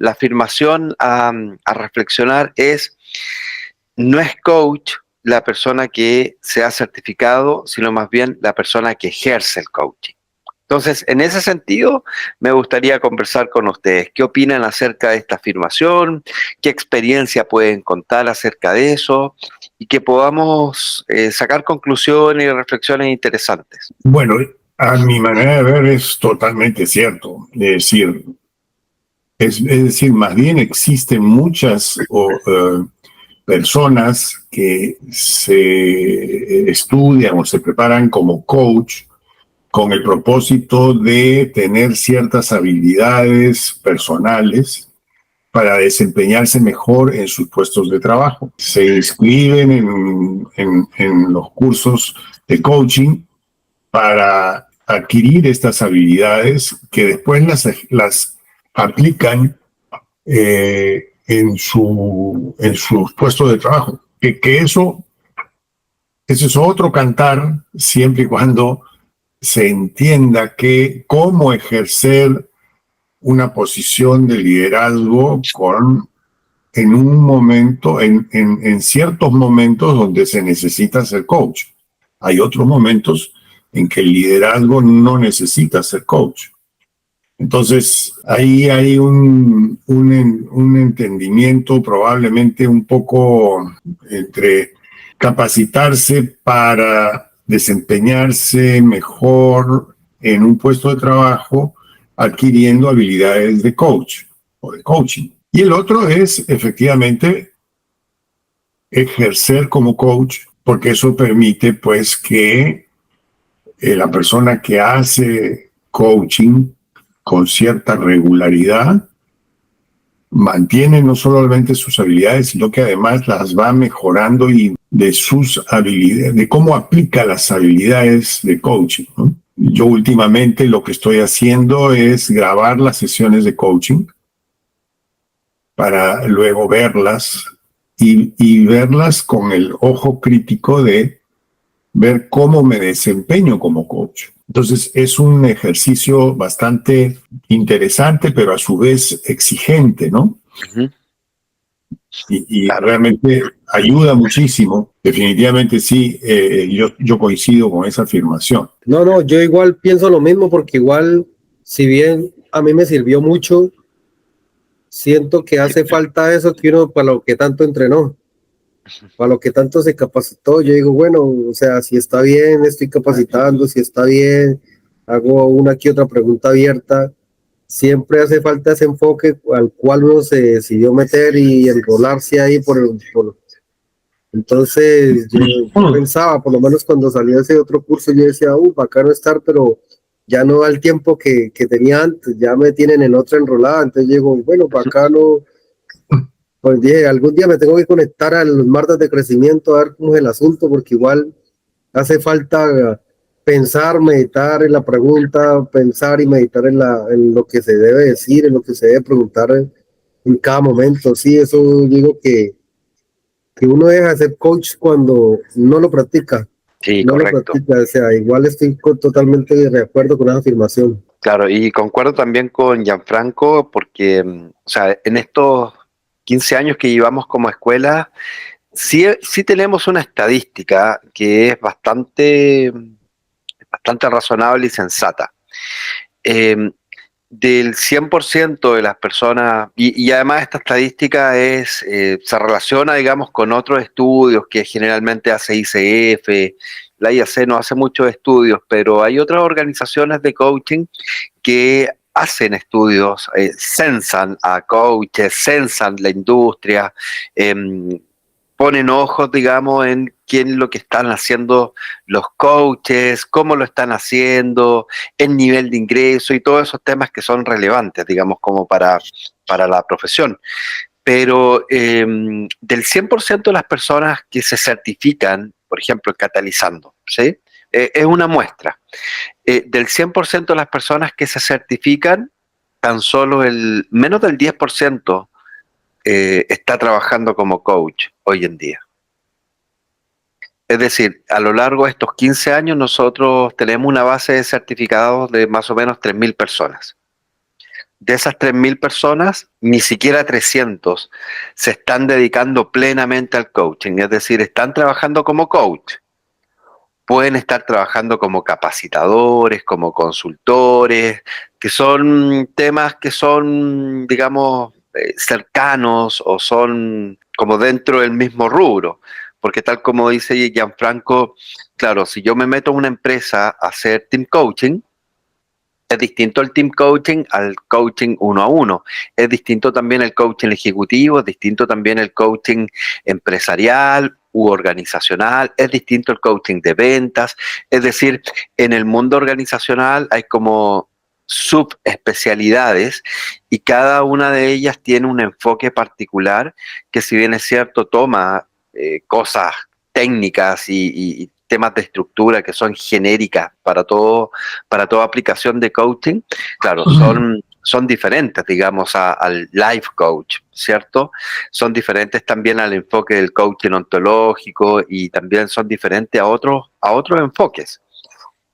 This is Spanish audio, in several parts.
la afirmación a reflexionar es: no es coach la persona que se ha certificado, sino más bien la persona que ejerce el coaching. Entonces, en ese sentido, me gustaría conversar con ustedes. ¿Qué opinan acerca de esta afirmación? ¿Qué experiencia pueden contar acerca de eso? Y que podamos sacar conclusiones y reflexiones interesantes. Bueno, a mi manera de ver es totalmente cierto. Es decir, más bien existen muchas personas que se estudian o se preparan como coach con el propósito de tener ciertas habilidades personales para desempeñarse mejor en sus puestos de trabajo. Se inscriben en los cursos de coaching para adquirir estas habilidades que después las aplican en sus puestos de trabajo. Eso es otro cantar, siempre y cuando se entienda que cómo ejercer una posición de liderazgo en un momento, en ciertos momentos donde se necesita ser coach. Hay otros momentos en que el liderazgo no necesita ser coach. Entonces, ahí hay un entendimiento probablemente un poco entre capacitarse para desempeñarse mejor en un puesto de trabajo, adquiriendo habilidades de coach o de coaching. Y el otro es efectivamente ejercer como coach, porque eso permite pues que la persona que hace coaching con cierta regularidad mantiene no solamente sus habilidades, sino que además las va mejorando y de sus habilidades, de cómo aplica las habilidades de coaching, ¿no? Yo últimamente lo que estoy haciendo es grabar las sesiones de coaching para luego verlas y verlas con el ojo crítico de ver cómo me desempeño como coach. Entonces es un ejercicio bastante interesante, pero a su vez exigente, ¿no? Uh-huh. Y Claro. realmente ayuda muchísimo. Definitivamente sí, yo coincido con esa afirmación. No, yo igual pienso lo mismo porque igual, si bien a mí me sirvió mucho, siento que hace falta eso que uno para lo que tanto entrenó, para lo que tanto se capacitó. Yo digo, bueno, o sea, si está bien, estoy capacitando, si está bien, hago una que otra pregunta abierta. Siempre hace falta ese enfoque al cual uno se decidió meter y enrolarse ahí entonces yo pensaba, por lo menos cuando salió ese otro curso, yo decía, bacano estar, pero ya no da el tiempo que tenía antes, ya me tienen en otra enrolada, entonces digo, bueno, bacano, pues dije, algún día me tengo que conectar a los martes de crecimiento a ver cómo es el asunto, porque igual hace falta pensar, meditar en la pregunta, pensar y meditar en lo que se debe decir, en lo que se debe preguntar en cada momento. Sí, eso digo que uno deja de ser coach cuando no lo practica. Sí, No lo correcto. practica, o sea, igual estoy totalmente de acuerdo con esa afirmación. Claro, y concuerdo también con Gianfranco porque, o sea, en estos 15 años que llevamos como escuela, sí tenemos una estadística que es bastante razonable y sensata. Eh, del 100% de las personas, y además esta estadística se relaciona, digamos, con otros estudios que generalmente hace ICF, la IAC no hace muchos estudios, pero hay otras organizaciones de coaching que hacen estudios, censan a coaches, censan la industria, ponen ojos, digamos, en quién es lo que están haciendo los coaches, cómo lo están haciendo, el nivel de ingreso y todos esos temas que son relevantes, digamos, como para la profesión. Pero del 100% de las personas que se certifican, por ejemplo, Catalizando, ¿sí? Es una muestra. Del 100% de las personas que se certifican, tan solo el menos del 10% está trabajando como coach hoy en día. Es decir, a lo largo de estos 15 años nosotros tenemos una base de certificados de más o menos 3.000 personas. de esas 3.000 personas, ni siquiera 300 se están dedicando plenamente al coaching, es decir, están trabajando como coach. Pueden estar trabajando como capacitadores, como consultores, que son temas que son, digamos, cercanos o son como dentro del mismo rubro. Porque tal como dice Gianfranco, claro, si yo me meto a una empresa a hacer team coaching, es distinto el team coaching al coaching uno a uno. Es distinto también el coaching ejecutivo, es distinto también el coaching empresarial u organizacional, es distinto el coaching de ventas. Es decir, en el mundo organizacional hay como subespecialidades y cada una de ellas tiene un enfoque particular que, si bien es cierto, toma cosas técnicas y temas de estructura que son genéricas para para toda aplicación de coaching, claro, son diferentes, digamos, al life coach, ¿cierto? Son diferentes también al enfoque del coaching ontológico y también son diferentes a otros enfoques.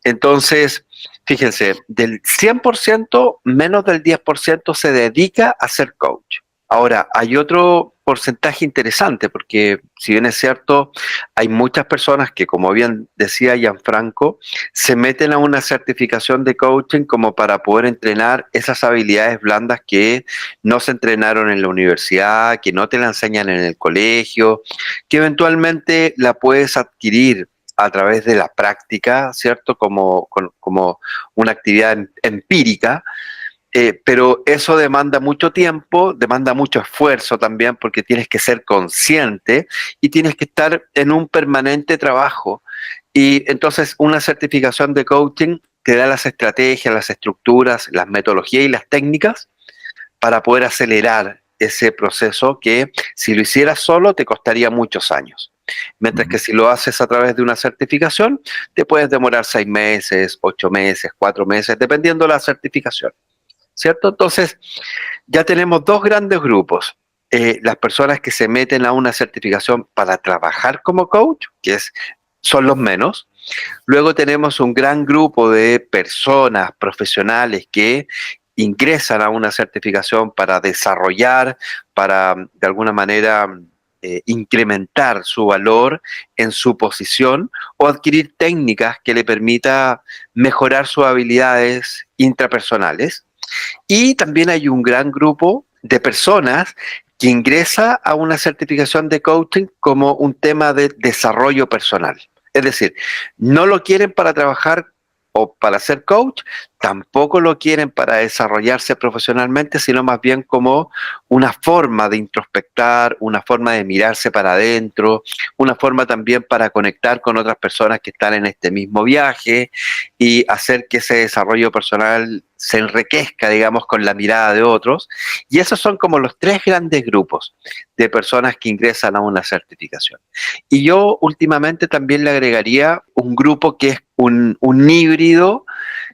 Entonces, fíjense, del 100%, menos del 10% se dedica a ser coach. Ahora, hay otro porcentaje interesante, porque si bien es cierto, hay muchas personas que, como bien decía Gianfranco, se meten a una certificación de coaching como para poder entrenar esas habilidades blandas que no se entrenaron en la universidad, que no te la enseñan en el colegio, que eventualmente la puedes adquirir a través de la práctica, ¿cierto? Como una actividad empírica, pero eso demanda mucho tiempo, demanda mucho esfuerzo también, porque tienes que ser consciente y tienes que estar en un permanente trabajo. Y entonces una certificación de coaching te da las estrategias, las estructuras, las metodologías y las técnicas para poder acelerar ese proceso que, si lo hicieras solo, te costaría muchos años. Mientras que si lo haces a través de una certificación, te puedes demorar 6 meses, 8 meses, 4 meses, dependiendo de la certificación, ¿cierto? Entonces, ya tenemos dos grandes grupos. Las personas que se meten a una certificación para trabajar como coach, son los menos. Luego tenemos un gran grupo de personas profesionales que ingresan a una certificación para desarrollar, para de alguna manera incrementar su valor en su posición o adquirir técnicas que le permita mejorar sus habilidades intrapersonales. Y también hay un gran grupo de personas que ingresa a una certificación de coaching como un tema de desarrollo personal. Es decir, no lo quieren para trabajar o para ser coach, tampoco lo quieren para desarrollarse profesionalmente, sino más bien como una forma de introspectar, una forma de mirarse para adentro, una forma también para conectar con otras personas que están en este mismo viaje y hacer que ese desarrollo personal se enriquezca, digamos, con la mirada de otros. Y esos son como los tres grandes grupos de personas que ingresan a una certificación. Y yo últimamente también le agregaría un grupo que es un híbrido,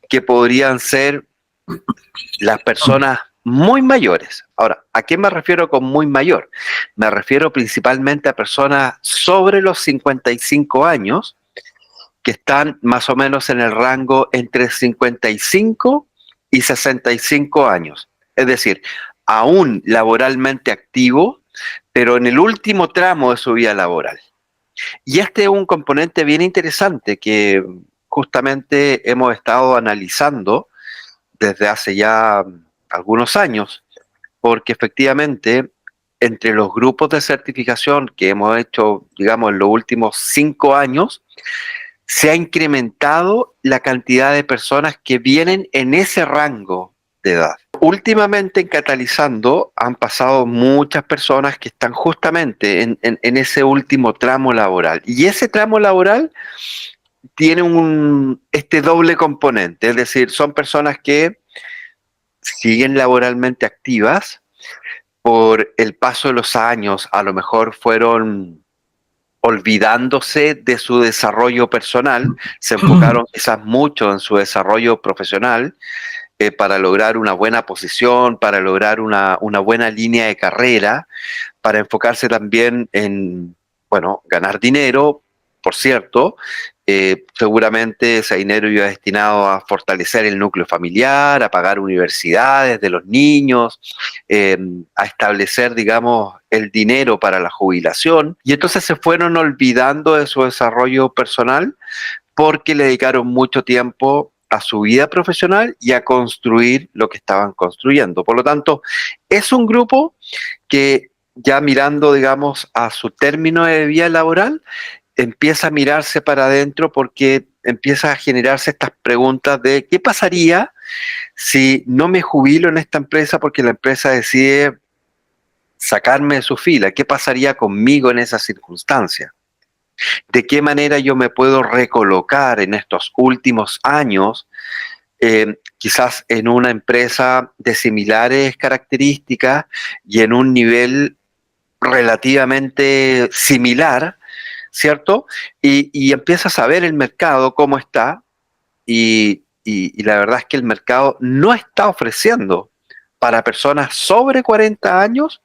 que podrían ser las personas muy mayores. Ahora, ¿a qué me refiero con muy mayor? Me refiero principalmente a personas sobre los 55 años, que están más o menos en el rango entre 55 y 65 años. Es decir, aún laboralmente activo, pero en el último tramo de su vida laboral. Y este es un componente bien interesante que justamente hemos estado analizando desde hace ya algunos años, porque efectivamente entre los grupos de certificación que hemos hecho, digamos, en los últimos 5 años, se ha incrementado la cantidad de personas que vienen en ese rango de edad. Últimamente en Catalizando han pasado muchas personas que están justamente en ese último tramo laboral. Y ese tramo laboral tiene este doble componente, es decir, son personas que siguen laboralmente activas, por el paso de los años a lo mejor fueron olvidándose de su desarrollo personal, se enfocaron quizás mucho en su desarrollo profesional, para lograr una buena posición, para lograr una buena línea de carrera, para enfocarse también en, bueno, ganar dinero, por cierto, seguramente ese dinero iba destinado a fortalecer el núcleo familiar, a pagar universidades de los niños, a establecer, digamos, el dinero para la jubilación. Y entonces se fueron olvidando de su desarrollo personal porque le dedicaron mucho tiempo a su vida profesional y a construir lo que estaban construyendo. Por lo tanto, es un grupo que ya mirando, digamos, a su término de vida laboral, empieza a mirarse para adentro porque empieza a generarse estas preguntas de ¿qué pasaría si no me jubilo en esta empresa porque la empresa decide sacarme de su fila? ¿Qué pasaría conmigo en esa circunstancia? ¿De qué manera yo me puedo recolocar en estos últimos años, quizás en una empresa de similares características y en un nivel relativamente similar, ¿cierto? Y empiezas a ver el mercado cómo está y la verdad es que el mercado no está ofreciendo para personas sobre 40 años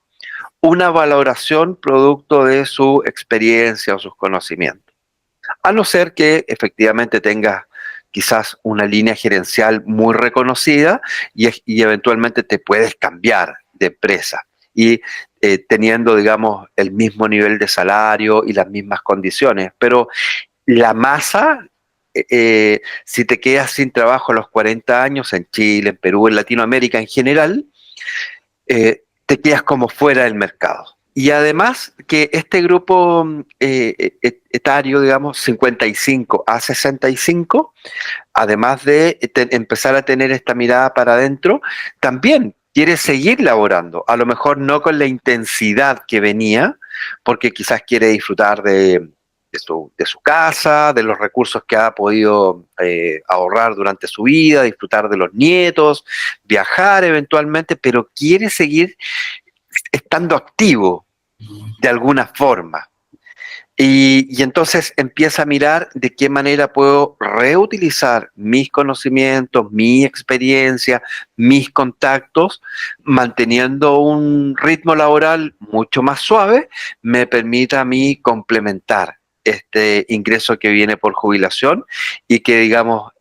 una valoración producto de su experiencia o sus conocimientos. A no ser que efectivamente tengas quizás una línea gerencial muy reconocida y eventualmente te puedes cambiar de empresa y teniendo, digamos, el mismo nivel de salario y las mismas condiciones. Pero la masa, si te quedas sin trabajo a los 40 años en Chile, en Perú, en Latinoamérica en general, te quedas como fuera del mercado. Y además que este grupo etario, digamos, 55 a 65, además de empezar a tener esta mirada para adentro, también quiere seguir laborando, a lo mejor no con la intensidad que venía, porque quizás quiere disfrutar de su casa, de los recursos que ha podido ahorrar durante su vida, disfrutar de los nietos, viajar eventualmente, pero quiere seguir estando activo de alguna forma. Y entonces empieza a mirar de qué manera puedo reutilizar mis conocimientos, mi experiencia, mis contactos, manteniendo un ritmo laboral mucho más suave, me permita a mí complementar este ingreso que viene por jubilación y que, digamos,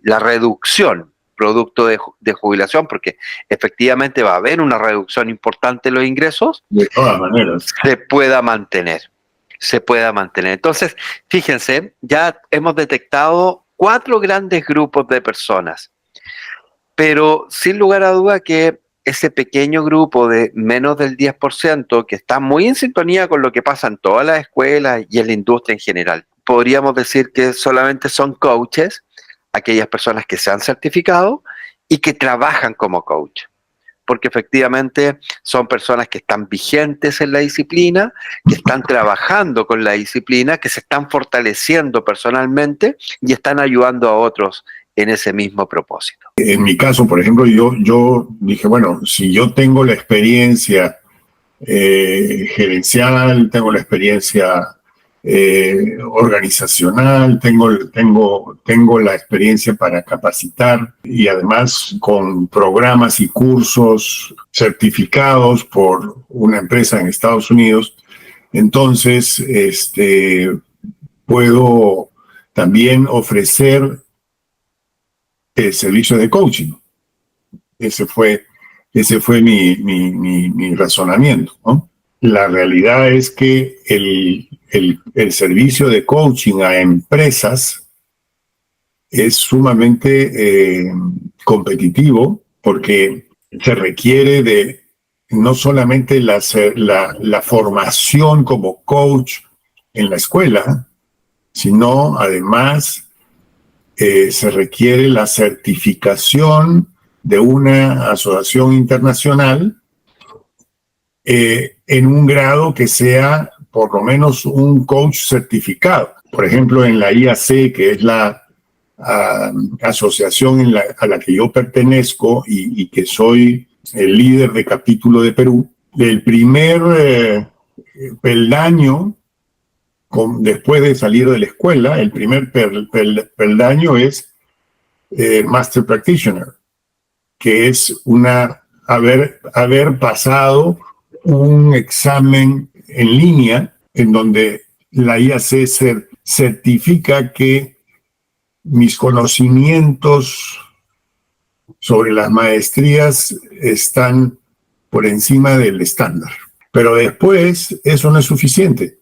la reducción producto de jubilación, porque efectivamente va a haber una reducción importante en los ingresos, De todas maneras. se pueda mantener. Entonces, fíjense, ya hemos detectado 4 grandes grupos de personas, pero sin lugar a duda que ese pequeño grupo de menos del 10%, que está muy en sintonía con lo que pasa en todas las escuelas y en la industria en general, podríamos decir que solamente son coaches, aquellas personas que se han certificado y que trabajan como coach, porque efectivamente son personas que están vigentes en la disciplina, que están trabajando con la disciplina, que se están fortaleciendo personalmente y están ayudando a otros en ese mismo propósito. En mi caso, por ejemplo, yo dije, bueno, si yo tengo la experiencia gerencial, tengo la experiencia organizacional, tengo la experiencia para capacitar y además con programas y cursos certificados por una empresa en Estados Unidos, entonces puedo también ofrecer el servicio de coaching. Ese fue mi razonamiento, ¿no? La realidad es que el servicio de coaching a empresas es sumamente competitivo porque se requiere de no solamente la formación como coach en la escuela, sino además se requiere la certificación de una asociación internacional en un grado que sea por lo menos un coach certificado. Por ejemplo, en la IAC, que es la asociación a la que yo pertenezco y que soy el líder de capítulo de Perú, el primer peldaño después de salir de la escuela, el primer peldaño es Master Practitioner, que es haber pasado un examen en línea en donde la IAC certifica que mis conocimientos sobre las maestrías están por encima del estándar. Pero después eso no es suficiente.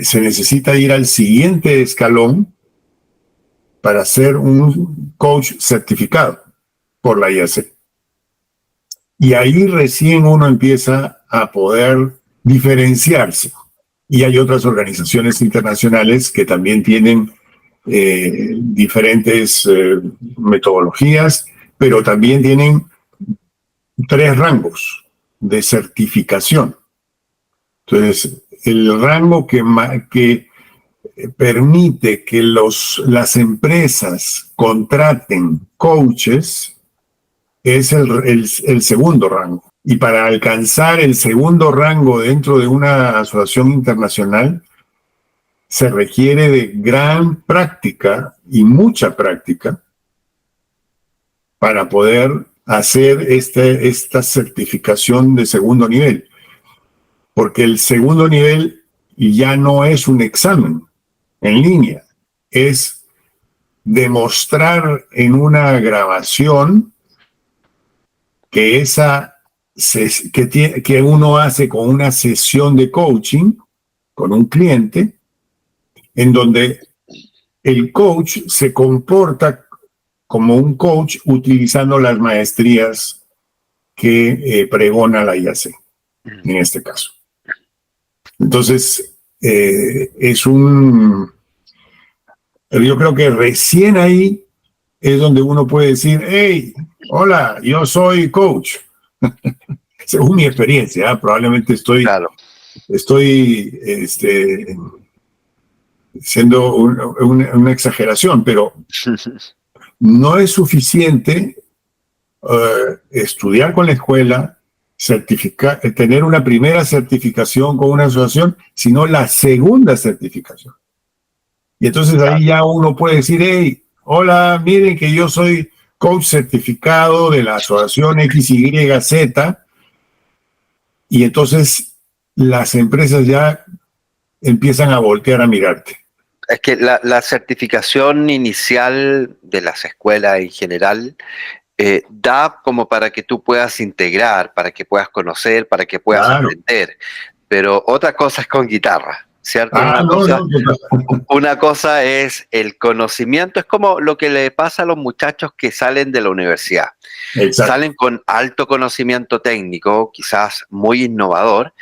Se necesita ir al siguiente escalón para ser un coach certificado por la IAC. Y ahí recién uno empieza a poder diferenciarse. Y hay otras organizaciones internacionales que también tienen diferentes metodologías, pero también tienen 3 rangos de certificación. Entonces, el rango que permite que las empresas contraten coaches es el segundo rango. Y para alcanzar el segundo rango dentro de una asociación internacional, se requiere de gran práctica y mucha práctica para poder hacer esta certificación de segundo nivel. Porque el segundo nivel ya no es un examen en línea, es demostrar en una grabación que que uno hace con una sesión de coaching con un cliente, en donde el coach se comporta como un coach utilizando las maestrías que pregona la IAC, en este caso. Entonces, yo creo que recién ahí es donde uno puede decir, hey, hola, yo soy coach. Según mi experiencia, probablemente estoy siendo una exageración, pero no es suficiente estudiar con la escuela, tener una primera certificación con una asociación, sino la segunda certificación. Y entonces ahí ya uno puede decir, hey, hola, miren que yo soy coach certificado de la asociación XYZ, y entonces las empresas ya empiezan a voltear a mirarte. Es que la certificación inicial de las escuelas en general da como para que tú puedas integrar, para que puedas conocer, para que puedas aprender. Pero otra cosa es con guitarra, ¿cierto? Una cosa es el conocimiento, es como lo que le pasa a los muchachos que salen de la universidad. Exacto. Salen con alto conocimiento técnico, quizás muy innovador,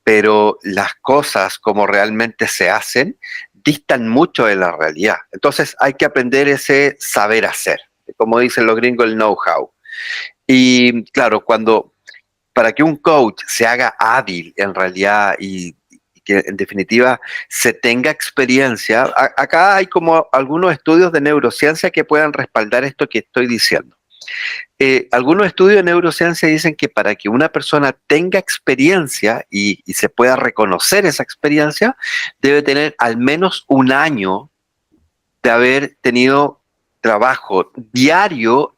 pero las cosas como realmente se hacen distan mucho de la realidad. Entonces hay que aprender ese saber hacer, como dicen los gringos, el know-how. Y claro, para que un coach se haga hábil en realidad y que en definitiva se tenga experiencia, acá hay como algunos estudios de neurociencia que puedan respaldar esto que estoy diciendo. Algunos estudios de neurociencia dicen que para que una persona tenga experiencia y se pueda reconocer esa experiencia, debe tener al menos un año de haber tenido trabajo diario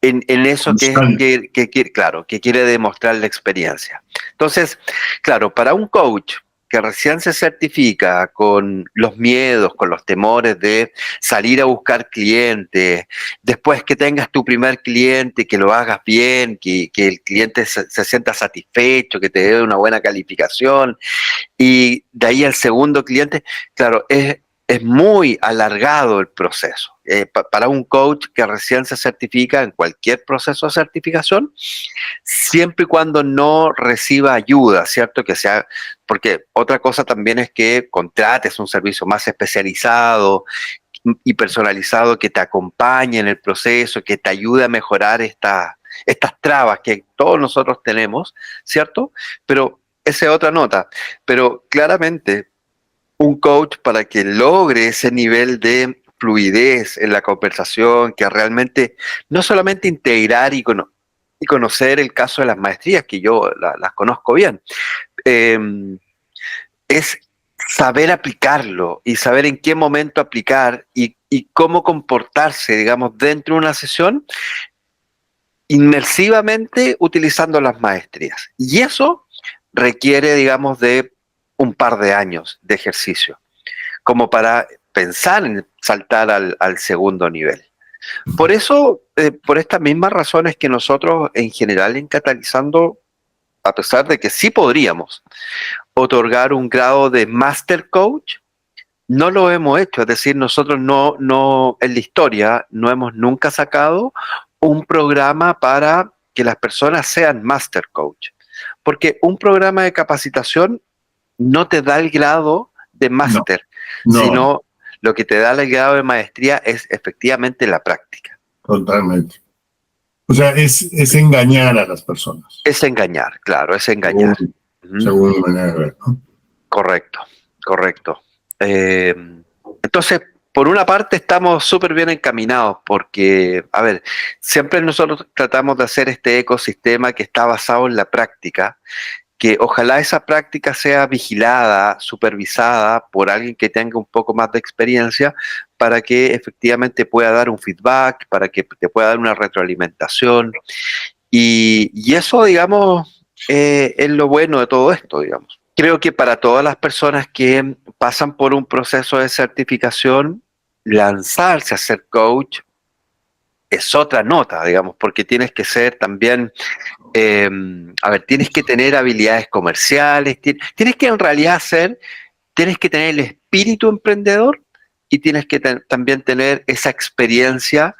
en eso que quiere demostrar la experiencia. Entonces, claro, para un coach que recién se certifica con los miedos, con los temores de salir a buscar clientes, después que tengas tu primer cliente, que lo hagas bien, que el cliente se sienta satisfecho, que te dé una buena calificación, y de ahí al segundo cliente, claro, es muy alargado el proceso. Para un coach que recién se certifica en cualquier proceso de certificación, siempre y cuando no reciba ayuda, ¿cierto? Porque otra cosa también es que contrates un servicio más especializado y personalizado que te acompañe en el proceso, que te ayude a mejorar estas trabas que todos nosotros tenemos, ¿cierto? Pero esa es otra nota. Pero claramente un coach, para que logre ese nivel de fluidez en la conversación, que realmente no solamente integrar y conocer el caso de las maestrías, que yo las conozco bien, es saber aplicarlo y saber en qué momento aplicar y cómo comportarse, digamos, dentro de una sesión inmersivamente utilizando las maestrías. Y eso requiere, digamos, de un par de años de ejercicio, como para pensar en saltar al segundo nivel. Por eso, por estas mismas razones que nosotros en general en Catalizando, a pesar de que sí podríamos otorgar un grado de Master Coach, no lo hemos hecho. Es decir, nosotros no en la historia no hemos nunca sacado un programa para que las personas sean Master Coach. Porque un programa de capacitación no te da el grado de No, máster, no, sino lo que te da el grado de maestría es efectivamente la práctica. totalmente. O sea, es engañar a las personas, Es engañar, claro, es engañar. según, Ujú. según mi manera de ver, ¿no? Correcto, correcto. Eh, entonces, por una parte estamos súper bien encaminados porque, a ver, siempre nosotros tratamos de hacer este ecosistema que está basado en la práctica, que ojalá esa práctica sea vigilada, supervisada por alguien que tenga un poco más de experiencia para que efectivamente pueda dar un feedback, para que te pueda dar una retroalimentación. Y eso, digamos, es lo bueno de todo esto, digamos. Creo que para todas las personas que pasan por un proceso de certificación, lanzarse a ser coach es otra nota, digamos, porque tienes que ser también a ver, tienes que tener habilidades comerciales, tienes que en realidad tienes que tener el espíritu emprendedor y tienes que también tener esa experiencia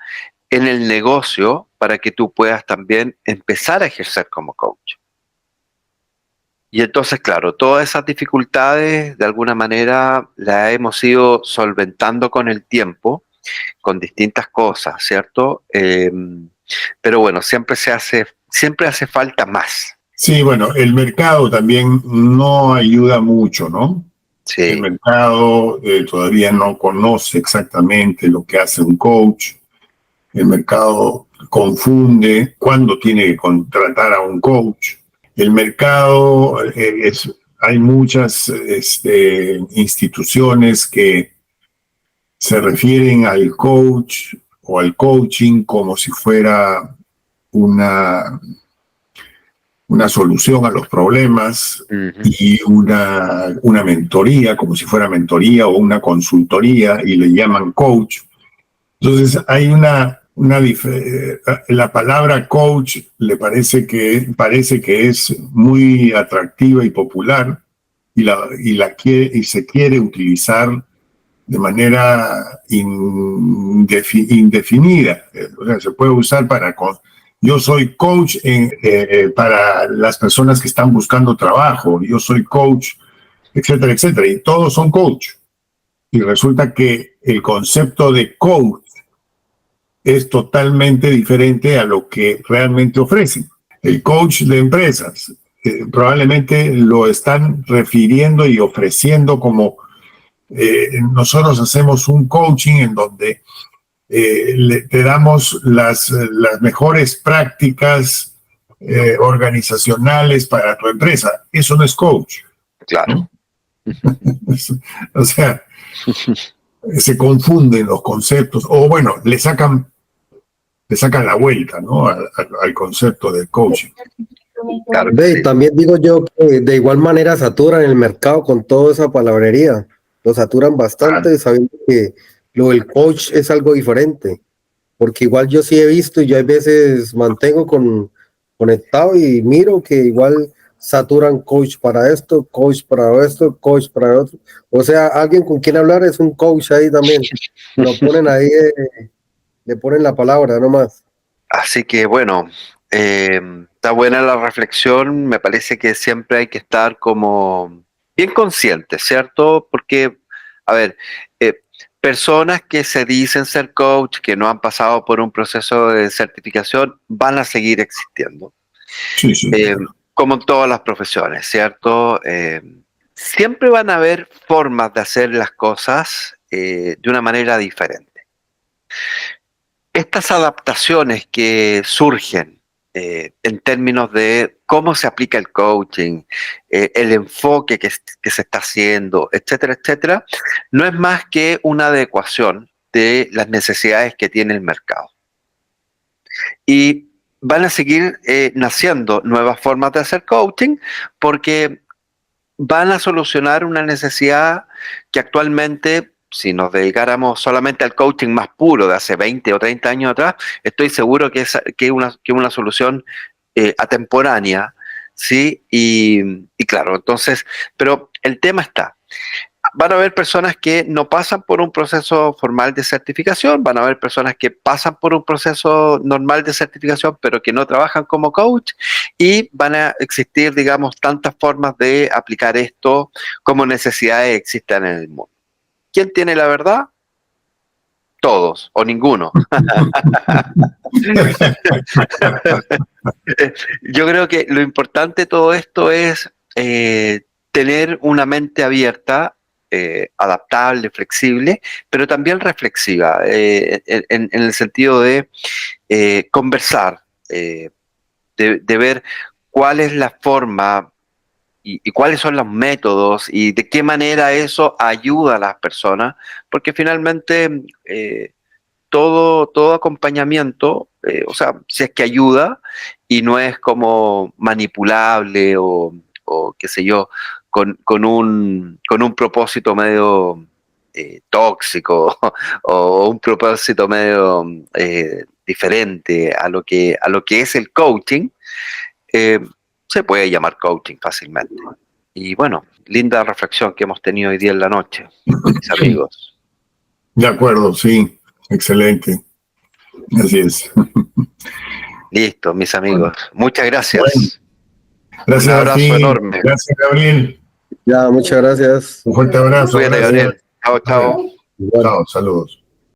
en el negocio para que tú puedas también empezar a ejercer como coach. Y entonces, claro, todas esas dificultades de alguna manera las hemos ido solventando con el tiempo, con distintas cosas, ¿cierto? Pero bueno, siempre hace falta más. Sí, bueno, el mercado también no ayuda mucho, ¿no? El Sí, mercado todavía no conoce exactamente lo que hace un coach. El mercado confunde cuándo tiene que contratar a un coach. El mercado hay muchas instituciones que se refieren al coach o al coaching como si fuera una, una solución a los problemas ujú, y una mentoría, como si fuera mentoría o una consultoría, y le llaman coach. Entonces hay la palabra coach parece que es muy atractiva y popular y se quiere utilizar de manera indefinida. O sea, se puede usar yo soy coach para las personas que están buscando trabajo, yo soy coach, etcétera, etcétera, y todos son coach. Y resulta que el concepto de coach es totalmente diferente a lo que realmente ofrecen. El coach de empresas probablemente lo están refiriendo y ofreciendo como nosotros hacemos un coaching en donde te damos las mejores prácticas organizacionales para tu empresa. Eso no es coach, claro. ¿no? O sea, se confunden los conceptos, o bueno, le sacan la vuelta, ¿no? Al concepto de coaching. Claro que Ve, sí. y también digo yo que de igual manera saturan el mercado con toda esa palabrería. Lo saturan Ah, bastante sabiendo que lo del coach es algo diferente. Porque igual yo sí he visto y yo a veces mantengo conectado y miro que igual saturan coach para esto, coach para otro. O sea, alguien con quien hablar es un coach ahí también. Lo ponen ahí, le ponen la palabra nomás. Así que bueno, está buena la reflexión. Me parece que siempre hay que estar como bien consciente, ¿cierto? Porque, a ver, personas que se dicen ser coach, que no han pasado por un proceso de certificación, van a seguir existiendo, sí, sí, eh, claro. como en todas las profesiones, ¿cierto? Siempre van a haber formas de hacer las cosas de una manera diferente. Estas adaptaciones que surgen en términos de cómo se aplica el coaching, el enfoque que se está haciendo, etcétera, etcétera, no es más que una adecuación de las necesidades que tiene el mercado. Y van a seguir naciendo nuevas formas de hacer coaching porque van a solucionar una necesidad que actualmente, si nos dedicáramos solamente al coaching más puro de hace 20 o 30 años atrás, estoy seguro que es una solución atemporánea, ¿sí? Y claro, entonces, pero el tema está. Van a haber personas que no pasan por un proceso formal de certificación, van a haber personas que pasan por un proceso normal de certificación, pero que no trabajan como coach, y van a existir, digamos, tantas formas de aplicar esto como necesidades existen en el mundo. ¿Quién tiene la verdad? Todos, o ninguno. Yo creo que lo importante de todo esto es tener una mente abierta, adaptable, flexible, pero también reflexiva, en el sentido de conversar, de ver cuál es la forma y cuáles son los métodos y de qué manera eso ayuda a las personas, porque finalmente todo acompañamiento, o sea, si es que ayuda y no es como manipulable o qué sé yo, con un propósito medio tóxico o un propósito medio diferente a lo que es el coaching, eh, se puede llamar coaching fácilmente. Y bueno, linda reflexión que hemos tenido hoy día en la noche, mis amigos. De acuerdo, sí, excelente. Así es. Listo, mis amigos. Muchas gracias. Bueno, gracias. Un abrazo a ti. enorme. Gracias, Gabriel. Ya, muchas gracias. Un fuerte abrazo. Cuídate, Gracias. Gabriel. Chao, chao. Igual. Chao, saludos.